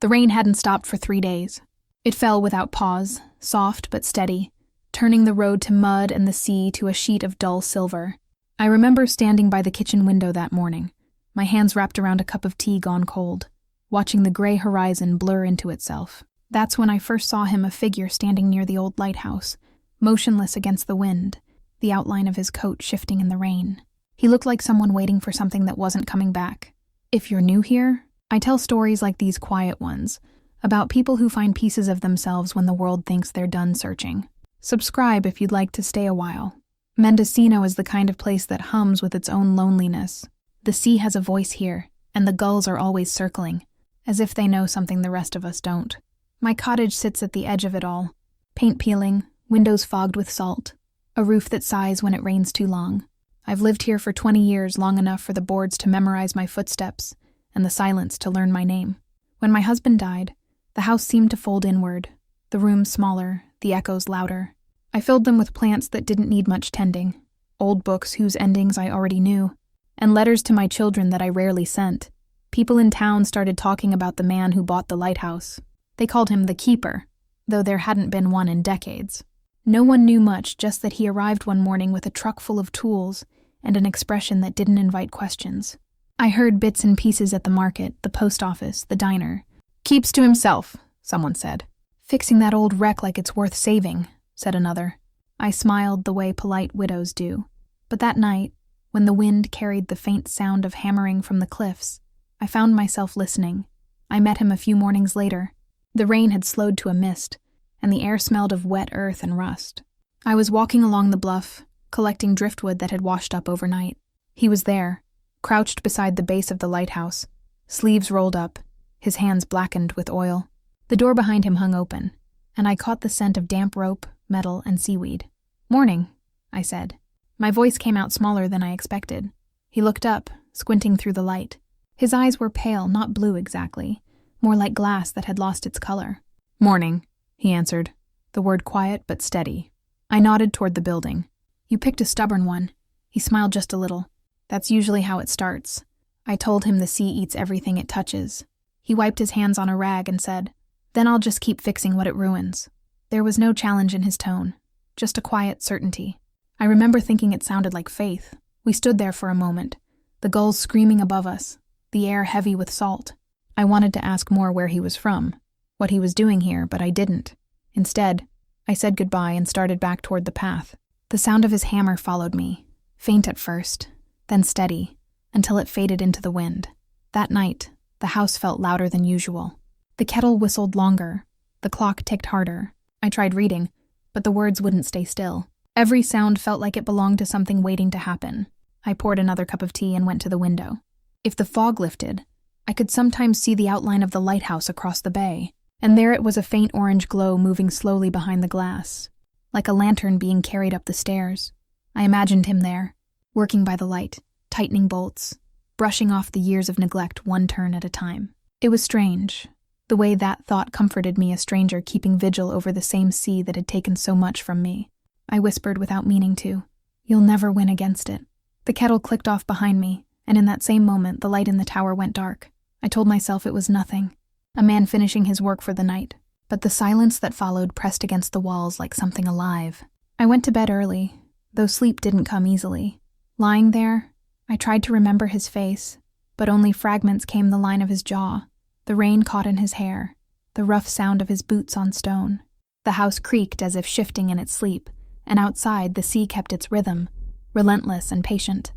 The rain hadn't stopped for 3 days. It fell without pause, soft but steady, turning the road to mud and the sea to a sheet of dull silver. I remember standing by the kitchen window that morning, my hands wrapped around a cup of tea gone cold, watching the gray horizon blur into itself. That's when I first saw him, a figure standing near the old lighthouse, motionless against the wind, the outline of his coat shifting in the rain. He looked like someone waiting for something that wasn't coming back. If you're new here, I tell stories like these quiet ones, about people who find pieces of themselves when the world thinks they're done searching. Subscribe if you'd like to stay a while. Mendocino is the kind of place that hums with its own loneliness. The sea has a voice here, and the gulls are always circling, as if they know something the rest of us don't. My cottage sits at the edge of it all, paint peeling, windows fogged with salt, a roof that sighs when it rains too long. I've lived here for 20 years, long enough for the boards to memorize my footsteps and the silence to learn my name. When my husband died, the house seemed to fold inward, the rooms smaller, the echoes louder. I filled them with plants that didn't need much tending, old books whose endings I already knew, and letters to my children that I rarely sent. People in town started talking about the man who bought the lighthouse. They called him the keeper, though there hadn't been one in decades. No one knew much, just that he arrived one morning with a truck full of tools and an expression that didn't invite questions. I heard bits and pieces at the market, the post office, the diner. "Keeps to himself," someone said. "Fixing that old wreck like it's worth saving," said another. I smiled the way polite widows do. But that night, when the wind carried the faint sound of hammering from the cliffs, I found myself listening. I met him a few mornings later. The rain had slowed to a mist, and the air smelled of wet earth and rust. I was walking along the bluff, collecting driftwood that had washed up overnight. He was there, crouched beside the base of the lighthouse, sleeves rolled up, his hands blackened with oil. The door behind him hung open, and I caught the scent of damp rope, metal, and seaweed. "Morning," I said. My voice came out smaller than I expected. He looked up, squinting through the light. His eyes were pale, not blue exactly, more like glass that had lost its color. "Morning," he answered, the word quiet but steady. I nodded toward the building. "You picked a stubborn one." He smiled just a little. "That's usually how it starts." I told him the sea eats everything it touches. He wiped his hands on a rag and said, "Then I'll just keep fixing what it ruins." There was no challenge in his tone, just a quiet certainty. I remember thinking it sounded like faith. We stood there for a moment, the gulls screaming above us, the air heavy with salt. I wanted to ask more where he was from, what he was doing here, but I didn't. Instead, I said goodbye and started back toward the path. The sound of his hammer followed me, faint at first, then steady, until it faded into the wind. That night, the house felt louder than usual. The kettle whistled longer, the clock ticked harder. I tried reading, but the words wouldn't stay still. Every sound felt like it belonged to something waiting to happen. I poured another cup of tea and went to the window. If the fog lifted, I could sometimes see the outline of the lighthouse across the bay, and there it was, a faint orange glow moving slowly behind the glass, like a lantern being carried up the stairs. I imagined him there, working by the light, tightening bolts, brushing off the years of neglect one turn at a time. It was strange, the way that thought comforted me, a stranger keeping vigil over the same sea that had taken so much from me. I whispered without meaning to, "You'll never win against it." The kettle clicked off behind me, and in that same moment, the light in the tower went dark. I told myself it was nothing, a man finishing his work for the night. But the silence that followed pressed against the walls like something alive. I went to bed early, though sleep didn't come easily. Lying there, I tried to remember his face, but only fragments came: the line of his jaw, the rain caught in his hair, the rough sound of his boots on stone. The house creaked as if shifting in its sleep, and outside the sea kept its rhythm, relentless and patient.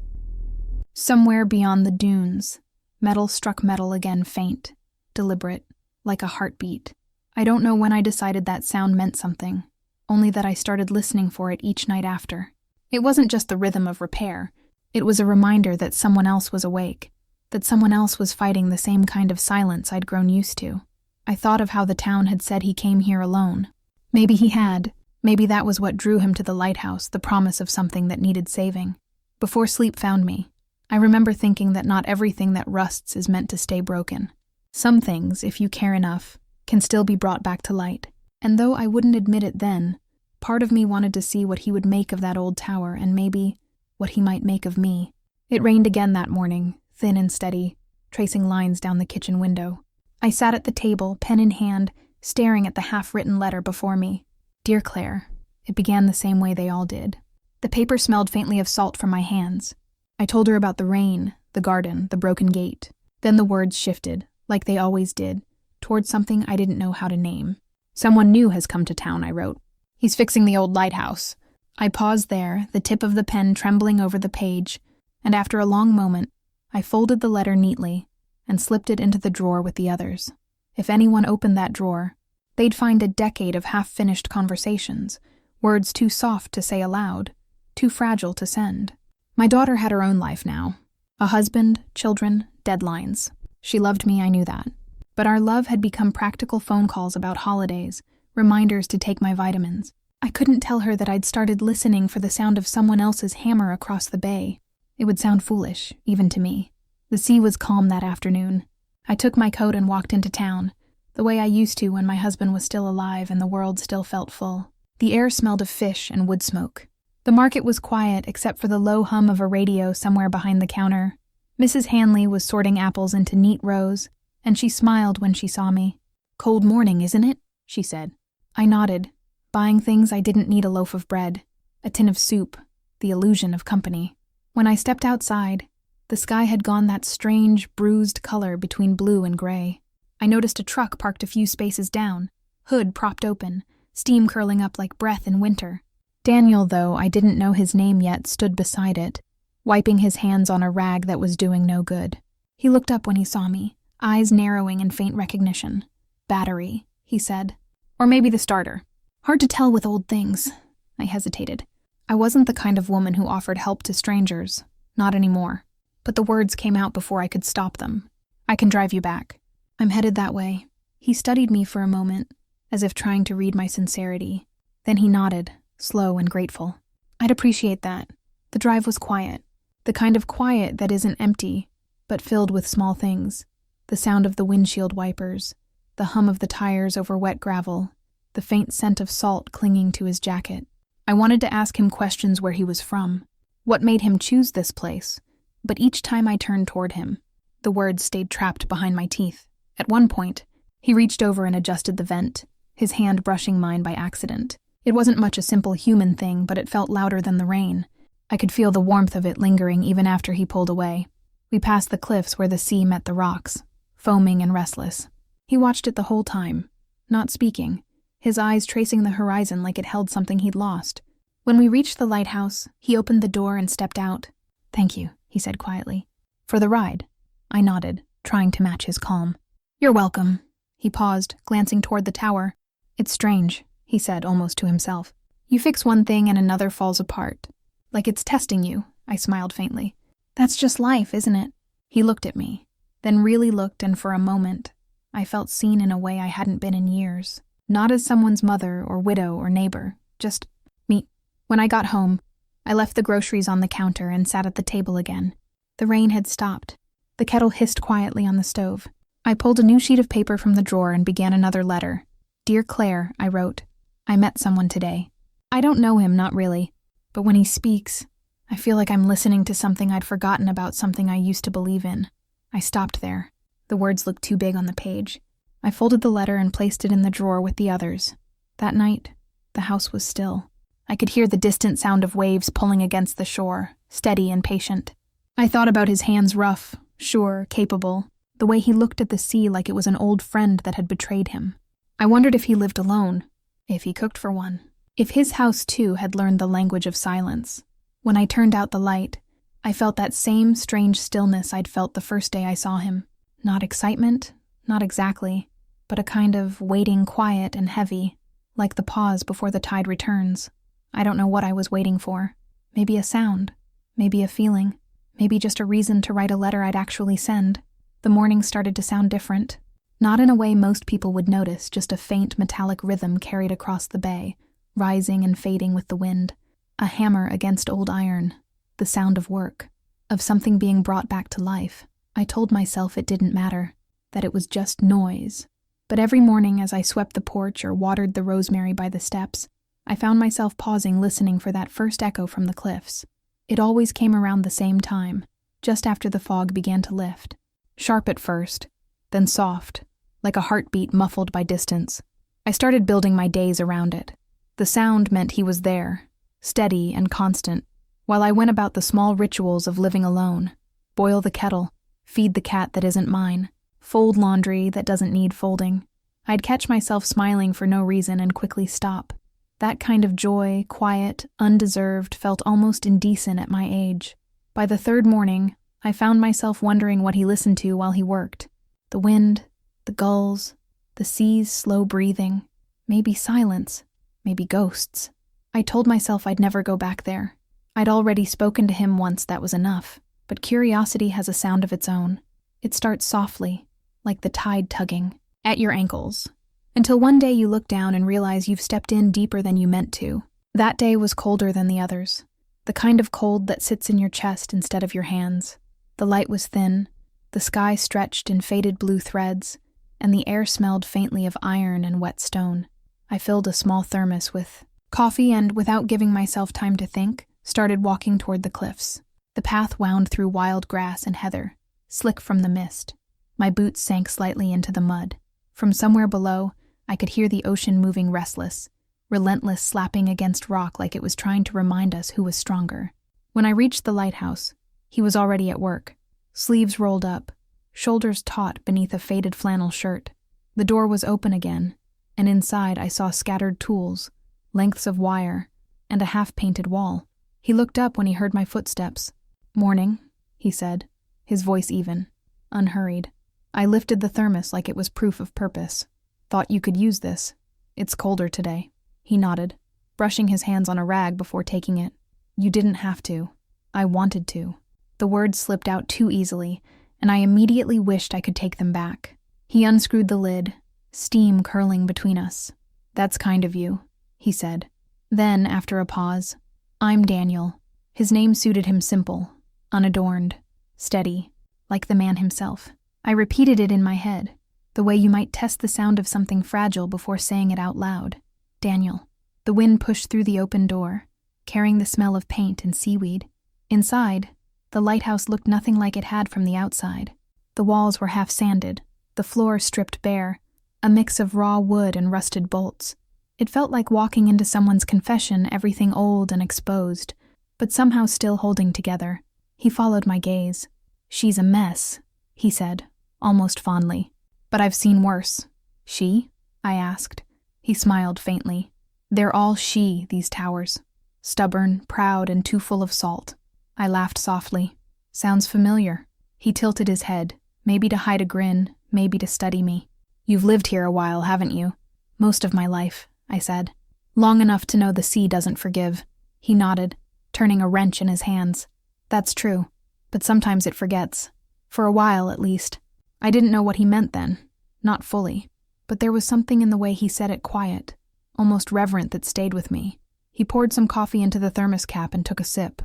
Somewhere beyond the dunes, metal struck metal again, faint, deliberate, like a heartbeat. I don't know when I decided that sound meant something, only that I started listening for it each night after. It wasn't just the rhythm of repair. It was a reminder that someone else was awake, that someone else was fighting the same kind of silence I'd grown used to. I thought of how the town had said he came here alone. Maybe he had. Maybe that was what drew him to the lighthouse, the promise of something that needed saving. Before sleep found me, I remember thinking that not everything that rusts is meant to stay broken. Some things, if you care enough, can still be brought back to light. And though I wouldn't admit it then, part of me wanted to see what he would make of that old tower, and maybe what he might make of me. It rained again that morning, thin and steady, tracing lines down the kitchen window. I sat at the table, pen in hand, staring at the half-written letter before me. Dear Claire. It began the same way they all did. The paper smelled faintly of salt from my hands. I told her about the rain, the garden, the broken gate. Then the words shifted, like they always did, towards something I didn't know how to name. Someone new has come to town, I wrote. He's fixing the old lighthouse. I paused there, the tip of the pen trembling over the page, and after a long moment, I folded the letter neatly and slipped it into the drawer with the others. If anyone opened that drawer, they'd find a decade of half-finished conversations, words too soft to say aloud, too fragile to send. My daughter had her own life now. A husband, children, deadlines. She loved me, I knew that. But our love had become practical phone calls about holidays, reminders to take my vitamins. I couldn't tell her that I'd started listening for the sound of someone else's hammer across the bay. It would sound foolish, even to me. The sea was calm that afternoon. I took my coat and walked into town, the way I used to when my husband was still alive and the world still felt full. The air smelled of fish and wood smoke. The market was quiet except for the low hum of a radio somewhere behind the counter. Mrs. Hanley was sorting apples into neat rows, and she smiled when she saw me. Cold morning, isn't it? She said. I nodded, buying things I didn't need: a loaf of bread, a tin of soup, the illusion of company. When I stepped outside, the sky had gone that strange, bruised color between blue and gray. I noticed a truck parked a few spaces down, hood propped open, steam curling up like breath in winter. Daniel, though I didn't know his name yet, stood beside it, wiping his hands on a rag that was doing no good. He looked up when he saw me, eyes narrowing in faint recognition. Battery, he said. Or maybe the starter. Hard to tell with old things. I hesitated. I wasn't the kind of woman who offered help to strangers. Not anymore. But the words came out before I could stop them. I can drive you back. I'm headed that way. He studied me for a moment, as if trying to read my sincerity. Then he nodded, slow and grateful. I'd appreciate that. The drive was quiet. The kind of quiet that isn't empty, but filled with small things. The sound of the windshield wipers, the hum of the tires over wet gravel, the faint scent of salt clinging to his jacket. I wanted to ask him questions where he was from. What made him choose this place? But each time I turned toward him, the words stayed trapped behind my teeth. At one point, he reached over and adjusted the vent, his hand brushing mine by accident. It wasn't much a simple human thing, but it felt louder than the rain. I could feel the warmth of it lingering even after he pulled away. We passed the cliffs where the sea met the rocks, foaming and restless. He watched it the whole time, not speaking, his eyes tracing the horizon like it held something he'd lost. When we reached the lighthouse, he opened the door and stepped out. Thank you, he said quietly. For the ride? I nodded, trying to match his calm. You're welcome. He paused, glancing toward the tower. It's strange, he said almost to himself. You fix one thing and another falls apart. Like it's testing you, I smiled faintly. That's just life, isn't it? He looked at me, then really looked, and for a moment, I felt seen in a way I hadn't been in years. Not as someone's mother or widow or neighbor, just me. When I got home, I left the groceries on the counter and sat at the table again. The rain had stopped. The kettle hissed quietly on the stove. I pulled a new sheet of paper from the drawer and began another letter. Dear Claire, I wrote. I met someone today. I don't know him, not really. But when he speaks, I feel like I'm listening to something I'd forgotten about, something I used to believe in. I stopped there. The words looked too big on the page. I folded the letter and placed it in the drawer with the others. That night, the house was still. I could hear the distant sound of waves pulling against the shore, steady and patient. I thought about his hands, rough, sure, capable, the way he looked at the sea like it was an old friend that had betrayed him. I wondered if he lived alone, if he cooked for one, if his house too had learned the language of silence. When I turned out the light, I felt that same strange stillness I'd felt the first day I saw him. Not excitement, not exactly, but a kind of waiting quiet and heavy, like the pause before the tide returns. I don't know what I was waiting for. Maybe a sound, maybe a feeling, maybe just a reason to write a letter I'd actually send. The morning started to sound different. Not in a way most people would notice, just a faint metallic rhythm carried across the bay, rising and fading with the wind. A hammer against old iron. The sound of work, of something being brought back to life. I told myself it didn't matter, that it was just noise. But every morning as I swept the porch or watered the rosemary by the steps, I found myself pausing, listening for that first echo from the cliffs. It always came around the same time, just after the fog began to lift. Sharp at first, then soft, like a heartbeat muffled by distance. I started building my days around it. The sound meant he was there, steady and constant, while I went about the small rituals of living alone. Boil the kettle, feed the cat that isn't mine, fold laundry that doesn't need folding. I'd catch myself smiling for no reason and quickly stop. That kind of joy, quiet, undeserved, felt almost indecent at my age. By the third morning, I found myself wondering what he listened to while he worked. The wind, the gulls, the sea's slow breathing, maybe silence, maybe ghosts. I told myself I'd never go back there. I'd already spoken to him once, that was enough. But curiosity has a sound of its own. It starts softly, like the tide tugging at your ankles, until one day you look down and realize you've stepped in deeper than you meant to. That day was colder than the others, the kind of cold that sits in your chest instead of your hands. The light was thin, the sky stretched in faded blue threads, and the air smelled faintly of iron and wet stone. I filled a small thermos with coffee and, without giving myself time to think, started walking toward the cliffs. The path wound through wild grass and heather, slick from the mist. My boots sank slightly into the mud. From somewhere below, I could hear the ocean moving restless, relentless, slapping against rock like it was trying to remind us who was stronger. When I reached the lighthouse, he was already at work, sleeves rolled up, shoulders taut beneath a faded flannel shirt. The door was open again, and inside I saw scattered tools, lengths of wire, and a half-painted wall. He looked up when he heard my footsteps. "Morning," he said, his voice even, unhurried. I lifted the thermos like it was proof of purpose. "Thought you could use this. It's colder today." He nodded, brushing his hands on a rag before taking it. "You didn't have to. I wanted to." The words slipped out too easily, and I immediately wished I could take them back. He unscrewed the lid, steam curling between us. "That's kind of you," he said. Then, after a pause, "I'm Daniel." His name suited him, simple, unadorned, steady, like the man himself. I repeated it in my head, the way you might test the sound of something fragile before saying it out loud. Daniel. The wind pushed through the open door, carrying the smell of paint and seaweed. Inside, the lighthouse looked nothing like it had from the outside. The walls were half-sanded, the floor stripped bare, a mix of raw wood and rusted bolts. It felt like walking into someone's confession, everything old and exposed, but somehow still holding together. He followed my gaze. "She's a mess," he said, almost fondly. "But I've seen worse." "She?" I asked. He smiled faintly. "They're all she, these towers. Stubborn, proud, and too full of salt." I laughed softly. "Sounds familiar." He tilted his head, maybe to hide a grin, maybe to study me. "You've lived here a while, haven't you?" "Most of my life," I said. "Long enough to know the sea doesn't forgive." He nodded, turning a wrench in his hands. "That's true, but sometimes it forgets. For a while, at least." I didn't know what he meant then, not fully, but there was something in the way he said it, quiet, almost reverent, that stayed with me. He poured some coffee into the thermos cap and took a sip.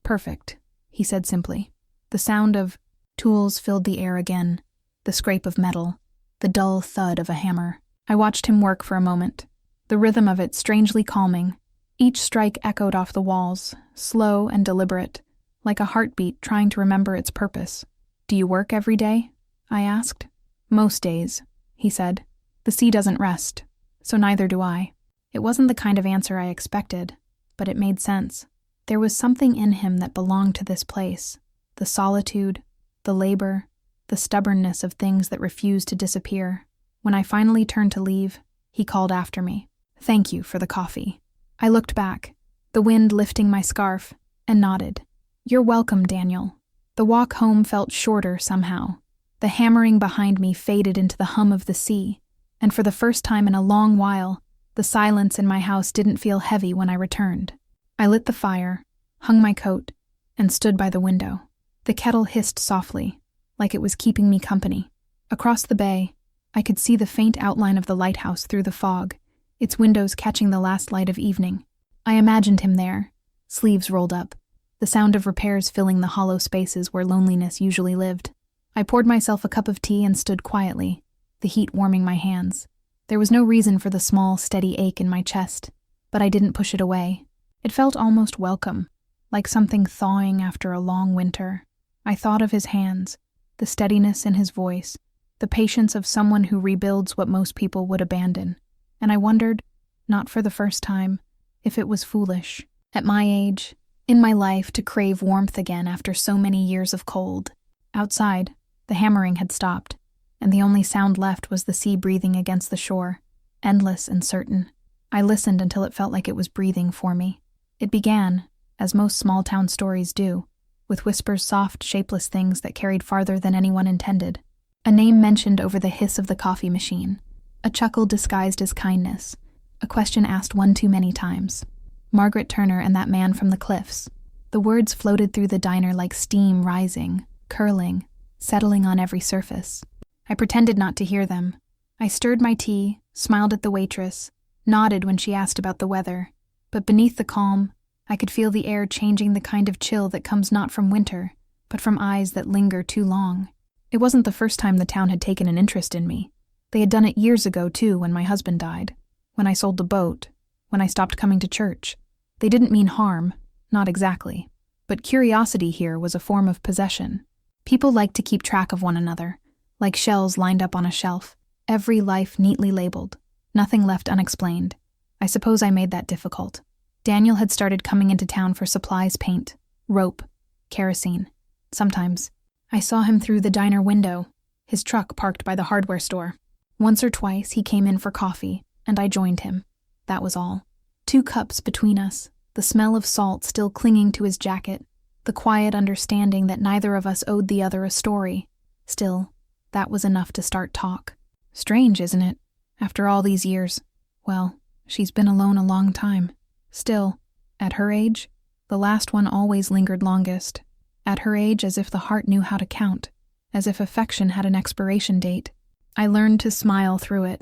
"Perfect," he said simply. The sound of tools filled the air again, the scrape of metal, the dull thud of a hammer. I watched him work for a moment, the rhythm of it strangely calming. Each strike echoed off the walls, slow and deliberate, like a heartbeat trying to remember its purpose. "Do you work every day?" I asked. "Most days," he said. "The sea doesn't rest, so neither do I." It wasn't the kind of answer I expected, but it made sense. There was something in him that belonged to this place, the solitude, the labor, the stubbornness of things that refused to disappear. When I finally turned to leave, he called after me. "Thank you for the coffee." I looked back, the wind lifting my scarf, and nodded. "You're welcome, Daniel." The walk home felt shorter somehow. The hammering behind me faded into the hum of the sea, and for the first time in a long while, the silence in my house didn't feel heavy when I returned. I lit the fire, hung my coat, and stood by the window. The kettle hissed softly, like it was keeping me company. Across the bay, I could see the faint outline of the lighthouse through the fog, its windows catching the last light of evening. I imagined him there, sleeves rolled up, the sound of repairs filling the hollow spaces where loneliness usually lived. I poured myself a cup of tea and stood quietly, the heat warming my hands. There was no reason for the small, steady ache in my chest, but I didn't push it away. It felt almost welcome, like something thawing after a long winter. I thought of his hands, the steadiness in his voice, the patience of someone who rebuilds what most people would abandon. And I wondered, not for the first time, if it was foolish, at my age, in my life, to crave warmth again after so many years of cold. Outside, the hammering had stopped, and the only sound left was the sea breathing against the shore, endless and certain. I listened until it felt like it was breathing for me. It began, as most small-town stories do, with whispers, soft, shapeless things that carried farther than anyone intended. A name mentioned over the hiss of the coffee machine, a chuckle disguised as kindness, a question asked one too many times. Margaret Turner and that man from the cliffs. The words floated through the diner like steam, rising, curling, settling on every surface. I pretended not to hear them. I stirred my tea, smiled at the waitress, nodded when she asked about the weather. But beneath the calm, I could feel the air changing, the kind of chill that comes not from winter, but from eyes that linger too long. It wasn't the first time the town had taken an interest in me. They had done it years ago, too, when my husband died, when I sold the boat, when I stopped coming to church. They didn't mean harm, not exactly. But curiosity here was a form of possession. People liked to keep track of one another, like shells lined up on a shelf, every life neatly labeled, nothing left unexplained. I suppose I made that difficult. Daniel had started coming into town for supplies, paint, rope, kerosene. Sometimes I saw him through the diner window, his truck parked by the hardware store. Once or twice he came in for coffee, and I joined him. That was all. 2 cups between us, the smell of salt still clinging to his jacket, the quiet understanding that neither of us owed the other a story. Still, that was enough to start talk. Strange, isn't it? After all these years. Well, she's been alone a long time. Still, at her age, the last one always lingered longest. At her age, as if the heart knew how to count, as if affection had an expiration date. I learned to smile through it,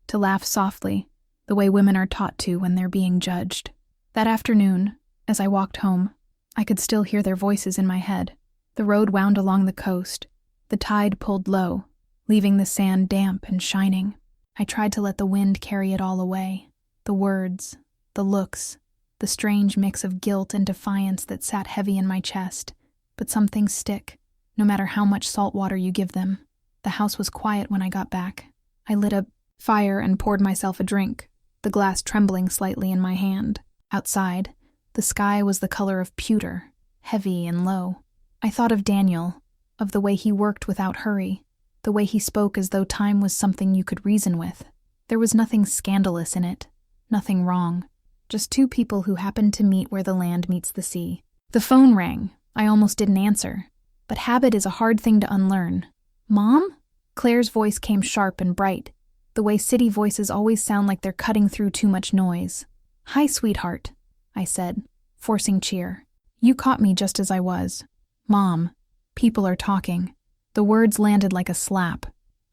to laugh softly, the way women are taught to when they're being judged. That afternoon, as I walked home, I could still hear their voices in my head. The road wound along the coast. The tide pulled low, leaving the sand damp and shining. I tried to let the wind carry it all away. The words, the looks, the strange mix of guilt and defiance that sat heavy in my chest. But some things stick, no matter how much salt water you give them. The house was quiet when I got back. I lit a fire and poured myself a drink, the glass trembling slightly in my hand. Outside, the sky was the color of pewter, heavy and low. I thought of Daniel, of the way he worked without hurry, the way he spoke as though time was something you could reason with. There was nothing scandalous in it, nothing wrong, just 2 people who happened to meet where the land meets the sea. The phone rang. I almost didn't answer, but habit is a hard thing to unlearn. Mom? Claire's voice came sharp and bright, the way city voices always sound like they're cutting through too much noise. Hi, sweetheart, I said, forcing cheer. You caught me just as I was. Mom, people are talking. The words landed like a slap.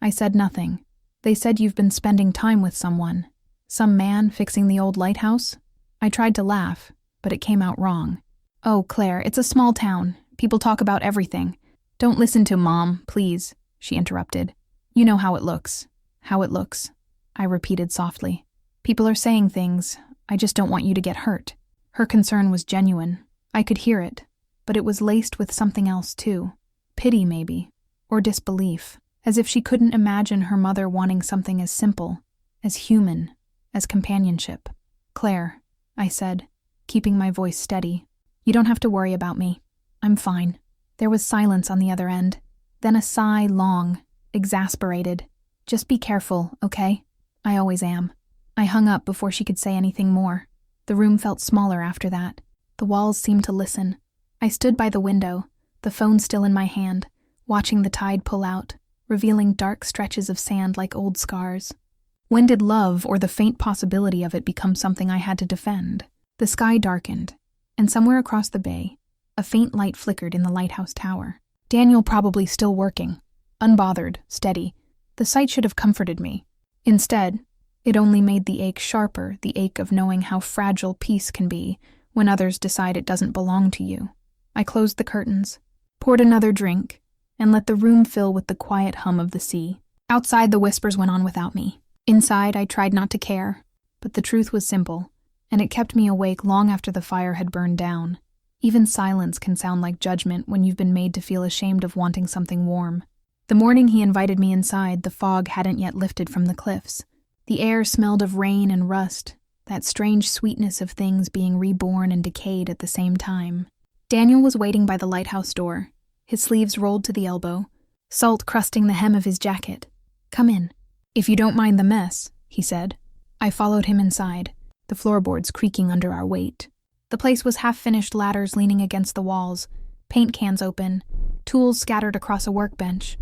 I said nothing. They said you've been spending time with someone. Some man fixing the old lighthouse? I tried to laugh, but it came out wrong. Oh, Claire, it's a small town. People talk about everything. Don't listen to Mom, please, she interrupted. You know how it looks. How it looks, I repeated softly. People are saying things. I just don't want you to get hurt. Her concern was genuine. I could hear it, but it was laced with something else too. Pity, maybe, or disbelief, as if she couldn't imagine her mother wanting something as simple, as human, as companionship. Claire, I said, keeping my voice steady. You don't have to worry about me. I'm fine. There was silence on the other end. Then a sigh, long, exasperated. Just be careful, okay? I always am. I hung up before she could say anything more. The room felt smaller after that. The walls seemed to listen. I stood by the window, the phone still in my hand, watching the tide pull out, revealing dark stretches of sand like old scars. When did love, or the faint possibility of it, become something I had to defend? The sky darkened, and somewhere across the bay, a faint light flickered in the lighthouse tower. Daniel probably still working, unbothered, steady. The sight should have comforted me. Instead, it only made the ache sharper, the ache of knowing how fragile peace can be when others decide it doesn't belong to you. I closed the curtains, poured another drink, and let the room fill with the quiet hum of the sea. Outside, the whispers went on without me. Inside, I tried not to care, but the truth was simple, and it kept me awake long after the fire had burned down. Even silence can sound like judgment when you've been made to feel ashamed of wanting something warm. The morning he invited me inside, the fog hadn't yet lifted from the cliffs. The air smelled of rain and rust, that strange sweetness of things being reborn and decayed at the same time. Daniel was waiting by the lighthouse door, his sleeves rolled to the elbow, salt crusting the hem of his jacket. "Come in. If you don't mind the mess," he said. I followed him inside, the floorboards creaking under our weight. The place was half-finished ladders leaning against the walls, paint cans open, tools scattered across a workbench.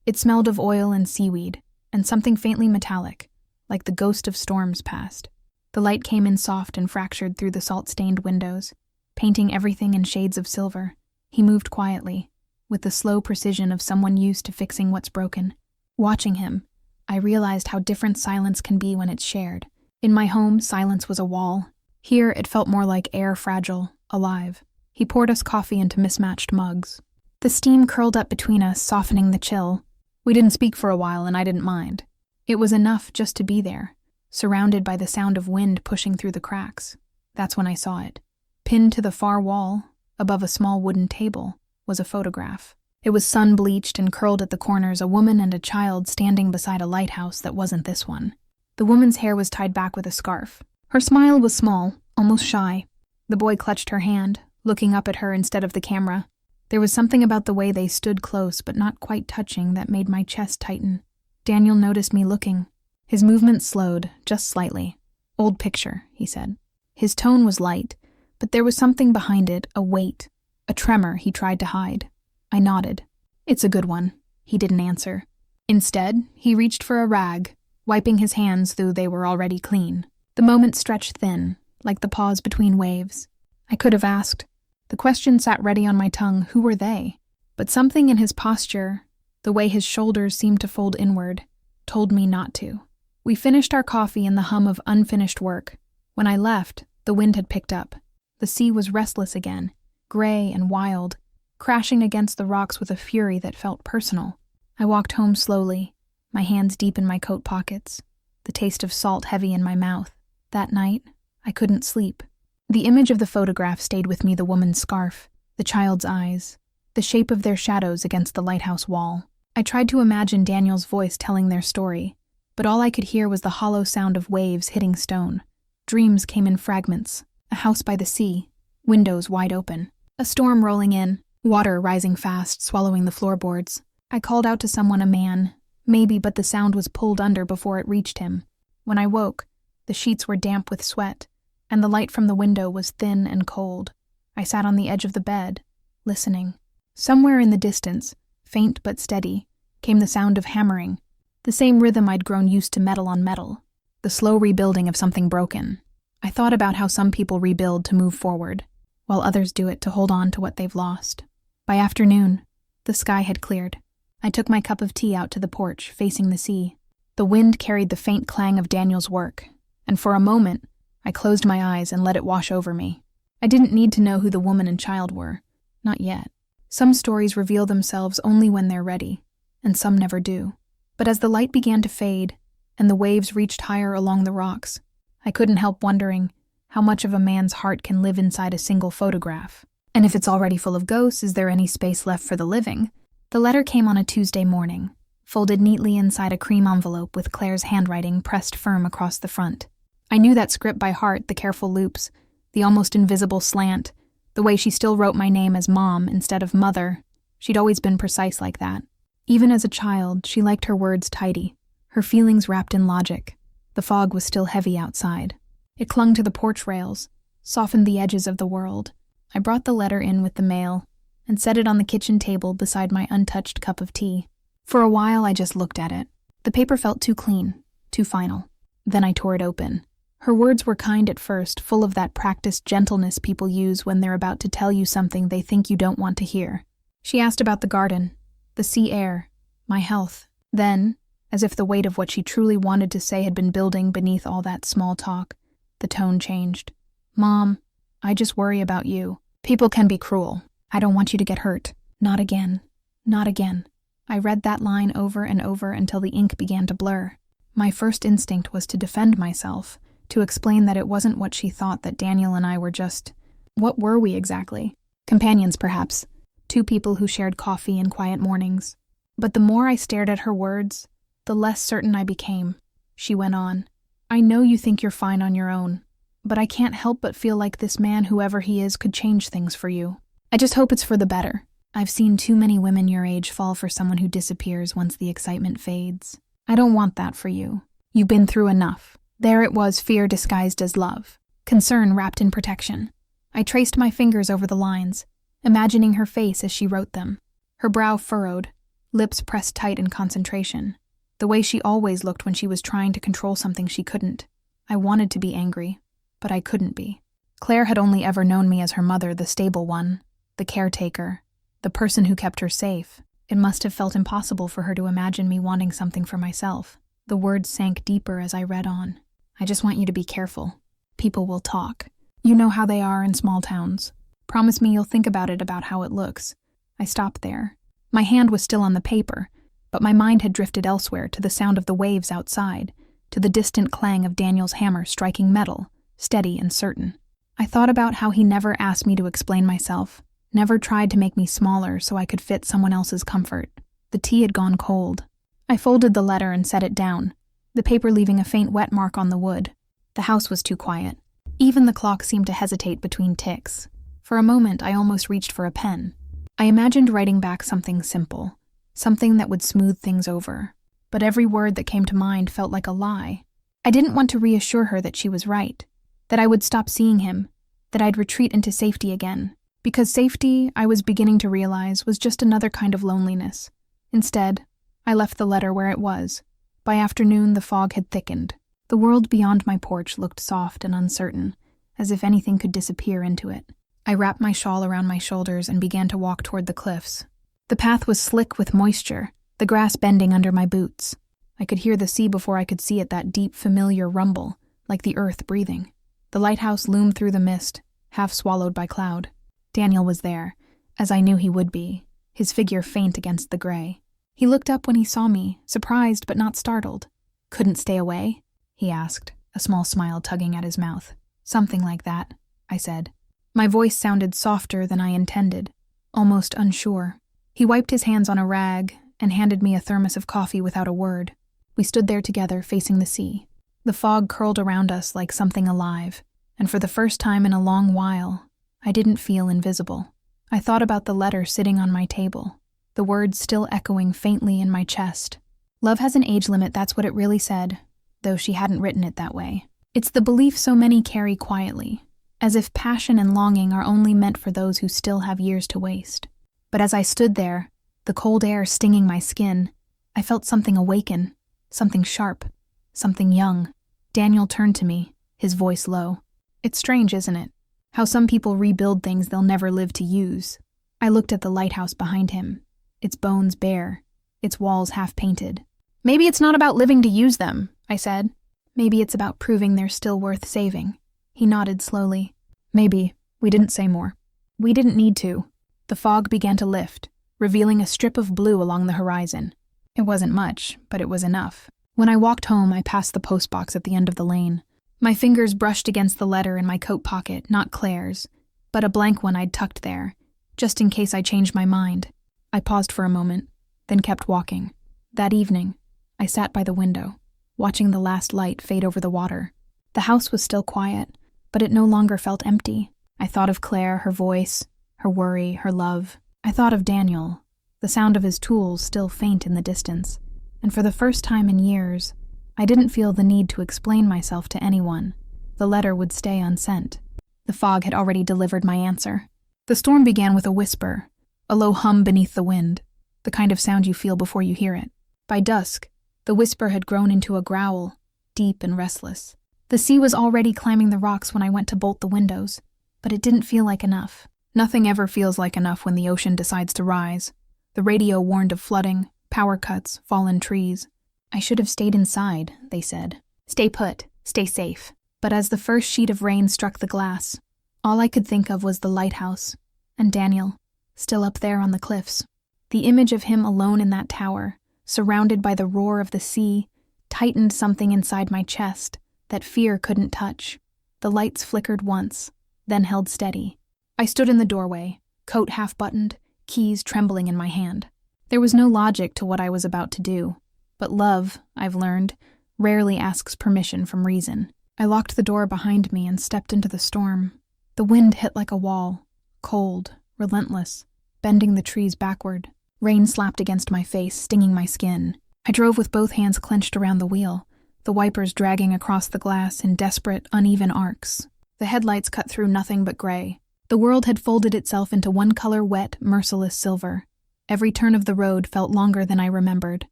It smelled of oil and seaweed, and something faintly metallic, like the ghost of storms past. The light came in soft and fractured through the salt-stained windows, painting everything in shades of silver. He moved quietly, with the slow precision of someone used to fixing what's broken. Watching him, I realized how different silence can be when it's shared. In my home, silence was a wall. Here, it felt more like air, fragile, alive. He poured us coffee into mismatched mugs. The steam curled up between us, softening the chill. We didn't speak for a while, and I didn't mind. It was enough just to be there, surrounded by the sound of wind pushing through the cracks. That's when I saw it. Pinned to the far wall, above a small wooden table, was a photograph. It was sun-bleached and curled at the corners, a woman and a child standing beside a lighthouse that wasn't this one. The woman's hair was tied back with a scarf. Her smile was small, almost shy. The boy clutched her hand, looking up at her instead of the camera. There was something about the way they stood close but not quite touching that made my chest tighten. Daniel noticed me looking. His movement slowed, just slightly. "Old picture," he said. His tone was light, but there was something behind it, a weight, a tremor he tried to hide. I nodded. "It's a good one." He didn't answer. Instead, he reached for a rag, wiping his hands though they were already clean. The moment stretched thin, like the pause between waves. I could have asked. The question sat ready on my tongue, who were they? But something in his posture, the way his shoulders seemed to fold inward, told me not to. We finished our coffee in the hum of unfinished work. When I left, the wind had picked up. The sea was restless again, gray and wild, crashing against the rocks with a fury that felt personal. I walked home slowly, my hands deep in my coat pockets, the taste of salt heavy in my mouth. That night, I couldn't sleep. The image of the photograph stayed with me, the woman's scarf, the child's eyes, the shape of their shadows against the lighthouse wall. I tried to imagine Daniel's voice telling their story, but all I could hear was the hollow sound of waves hitting stone. Dreams came in fragments, a house by the sea, windows wide open, a storm rolling in, water rising fast, swallowing the floorboards. I called out to someone, a man, maybe, but the sound was pulled under before it reached him. When I woke, the sheets were damp with sweat, and the light from the window was thin and cold. I sat on the edge of the bed, listening. Somewhere in the distance, faint but steady, came the sound of hammering, the same rhythm I'd grown used to, metal on metal, the slow rebuilding of something broken. I thought about how some people rebuild to move forward, while others do it to hold on to what they've lost. By afternoon, the sky had cleared. I took my cup of tea out to the porch, facing the sea. The wind carried the faint clang of Daniel's work, and for a moment, I closed my eyes and let it wash over me. I didn't need to know who the woman and child were. Not yet. Some stories reveal themselves only when they're ready, and some never do. But as the light began to fade, and the waves reached higher along the rocks, I couldn't help wondering how much of a man's heart can live inside a single photograph. And if it's already full of ghosts, is there any space left for the living? The letter came on a Tuesday morning, folded neatly inside a cream envelope with Claire's handwriting pressed firm across the front. I knew that script by heart, the careful loops, the almost invisible slant, the way she still wrote my name as Mom instead of Mother. She'd always been precise like that. Even as a child, she liked her words tidy, her feelings wrapped in logic. The fog was still heavy outside. It clung to the porch rails, softened the edges of the world. I brought the letter in with the mail and set it on the kitchen table beside my untouched cup of tea. For a while, I just looked at it. The paper felt too clean, too final. Then I tore it open. Her words were kind at first, full of that practiced gentleness people use when they're about to tell you something they think you don't want to hear. She asked about the garden, the sea air, my health. Then, as if the weight of what she truly wanted to say had been building beneath all that small talk, the tone changed. "Mom, I just worry about you. People can be cruel. I don't want you to get hurt. Not again. Not again." I read that line over and over until the ink began to blur. My first instinct was to defend myself, to explain that it wasn't what she thought, that Daniel and I were just... What were we exactly? Companions, perhaps. Two people who shared coffee and quiet mornings. But the more I stared at her words, the less certain I became. She went on, "I know you think you're fine on your own, but I can't help but feel like this man, whoever he is, could change things for you. I just hope it's for the better. I've seen too many women your age fall for someone who disappears once the excitement fades. I don't want that for you. You've been through enough." There it was, fear disguised as love, concern wrapped in protection. I traced my fingers over the lines, imagining her face as she wrote them. Her brow furrowed, lips pressed tight in concentration, the way she always looked when she was trying to control something she couldn't. I wanted to be angry, but I couldn't be. Claire had only ever known me as her mother, the stable one, the caretaker, the person who kept her safe. It must have felt impossible for her to imagine me wanting something for myself. The words sank deeper as I read on. "I just want you to be careful. People will talk. You know how they are in small towns. Promise me you'll think about it, about how it looks." I stopped there. My hand was still on the paper, but my mind had drifted elsewhere, to the sound of the waves outside, to the distant clang of Daniel's hammer striking metal, steady and certain. I thought about how he never asked me to explain myself, never tried to make me smaller so I could fit someone else's comfort. The tea had gone cold. I folded the letter and set it down, the paper leaving a faint wet mark on the wood. The house was too quiet. Even the clock seemed to hesitate between ticks. For a moment, I almost reached for a pen. I imagined writing back something simple, something that would smooth things over. But every word that came to mind felt like a lie. I didn't want to reassure her that she was right, that I would stop seeing him, that I'd retreat into safety again. Because safety, I was beginning to realize, was just another kind of loneliness. Instead, I left the letter where it was. By afternoon, the fog had thickened. The world beyond my porch looked soft and uncertain, as if anything could disappear into it. I wrapped my shawl around my shoulders and began to walk toward the cliffs. The path was slick with moisture, the grass bending under my boots. I could hear the sea before I could see it, that deep, familiar rumble, like the earth breathing. The lighthouse loomed through the mist, half swallowed by cloud. Daniel was there, as I knew he would be, his figure faint against the gray. He looked up when he saw me, surprised but not startled. "Couldn't stay away?" he asked, a small smile tugging at his mouth. "Something like that," I said. My voice sounded softer than I intended, almost unsure. He wiped his hands on a rag and handed me a thermos of coffee without a word. We stood there together, facing the sea. The fog curled around us like something alive, and for the first time in a long while, I didn't feel invisible. I thought about the letter sitting on my table, the words still echoing faintly in my chest. "Love has an age limit," that's what it really said, though she hadn't written it that way. It's the belief so many carry quietly, as if passion and longing are only meant for those who still have years to waste. But as I stood there, the cold air stinging my skin, I felt something awaken, something sharp, something young. Daniel turned to me, his voice low. "It's strange, isn't it? How some people rebuild things they'll never live to use." I looked at the lighthouse behind him, its bones bare, its walls half-painted. "Maybe it's not about living to use them," I said. "Maybe it's about proving they're still worth saving." He nodded slowly. "Maybe. We didn't say more. We didn't need to." The fog began to lift, revealing a strip of blue along the horizon. It wasn't much, but it was enough. When I walked home, I passed the postbox at the end of the lane. My fingers brushed against the letter in my coat pocket, not Claire's, but a blank one I'd tucked there, just in case I changed my mind. I paused for a moment, then kept walking. That evening, I sat by the window, watching the last light fade over the water. The house was still quiet, but it no longer felt empty. I thought of Claire, her voice, her worry, her love. I thought of Daniel, the sound of his tools still faint in the distance. And for the first time in years, I didn't feel the need to explain myself to anyone. The letter would stay unsent. The fog had already delivered my answer. The storm began with a whisper, a low hum beneath the wind, the kind of sound you feel before you hear it. By dusk, the whisper had grown into a growl, deep and restless. The sea was already climbing the rocks when I went to bolt the windows, but it didn't feel like enough. Nothing ever feels like enough when the ocean decides to rise. The radio warned of flooding, power cuts, fallen trees. I should have stayed inside, they said. Stay put, stay safe. But as the first sheet of rain struck the glass, all I could think of was the lighthouse, and Daniel, still up there on the cliffs. The image of him alone in that tower, surrounded by the roar of the sea, tightened something inside my chest that fear couldn't touch. The lights flickered once, then held steady. I stood in the doorway, coat half-buttoned, keys trembling in my hand. There was no logic to what I was about to do, but love, I've learned, rarely asks permission from reason. I locked the door behind me and stepped into the storm. The wind hit like a wall, cold, relentless, bending the trees backward. Rain slapped against my face, stinging my skin. I drove with both hands clenched around the wheel, the wipers dragging across the glass in desperate, uneven arcs. The headlights cut through nothing but gray. The world had folded itself into one-color wet, merciless silver. Every turn of the road felt longer than I remembered.